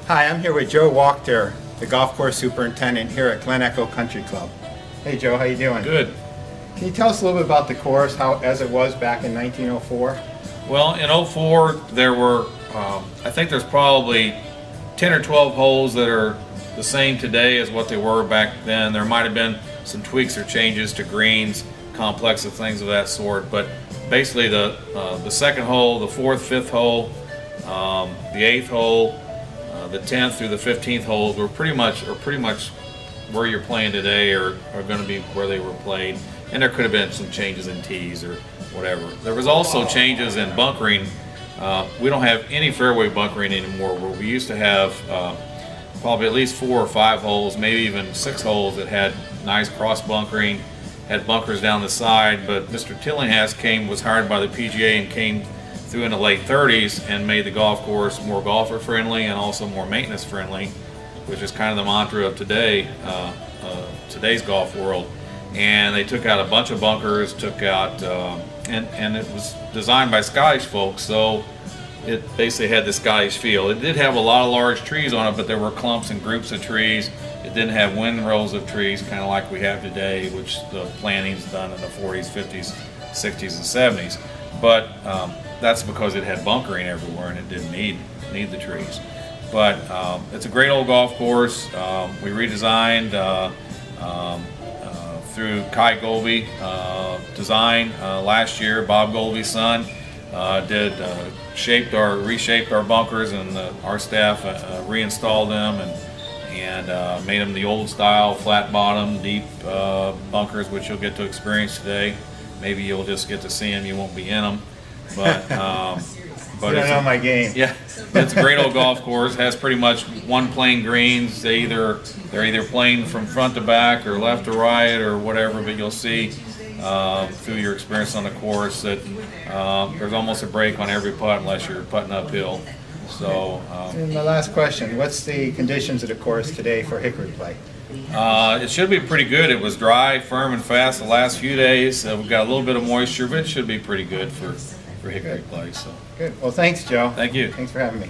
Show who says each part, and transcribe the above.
Speaker 1: Hi, I'm here with Joe Wachter, the golf course superintendent here at Glen Country Club. Hey Joe, how you doing?
Speaker 2: Good.
Speaker 1: Can you tell us a little bit about the course, as it was back in 1904?
Speaker 2: Well, in '04 there were, I think there's probably 10 or 12 holes that are the same today as what they were back then. There might have been some tweaks or changes to greens, complex of things of that sort, but basically the second hole, the fourth, fifth hole, the eighth hole, the 10th through the 15th holes were pretty much where you're playing today, or are going to be where they were played. And there could have been some changes in tees or whatever. There was also changes in bunkering. We don't have any fairway bunkering anymore, where we used to have probably at least 4 or 5 holes, maybe even 6 holes that had nice cross bunkering, had bunkers down the side. But Mr. Tillinghast was hired by the PGA and came through in the late 30s and made the golf course more golfer friendly and also more maintenance friendly, which is kind of the mantra of today's golf world. And they took out a bunch of bunkers, and it was designed by Scottish folks, so it basically had the Scottish feel. It did have a lot of large trees on it, but there were clumps and groups of trees. It didn't have windrows of trees, kind of like we have today, which the planting's done in the 40s, 50s, 60s, and 70s. But that's because it had bunkering everywhere and it didn't need the trees. But it's a great old golf course. We redesigned through Kai Golby design last year. Bob Golby's son reshaped our bunkers, and our staff reinstalled them and made them the old style, flat bottom, deep bunkers, which you'll get to experience today. Maybe you'll just get to see them, you won't be in them. But
Speaker 1: But I know my game.
Speaker 2: Yeah, it's a great old golf course. Has pretty much one plane greens. They're either playing from front to back or left to right or whatever. But you'll see through your experience on the course that there's almost a break on every putt unless you're putting uphill. So.
Speaker 1: And my last question: what's the conditions of the course today for hickory play?
Speaker 2: It should be pretty good. It was dry, firm, and fast the last few days. We've got a little bit of moisture, but it should be pretty good for hickory play. So.
Speaker 1: Good. Well, thanks, Joe.
Speaker 2: Thank you.
Speaker 1: Thanks for having me.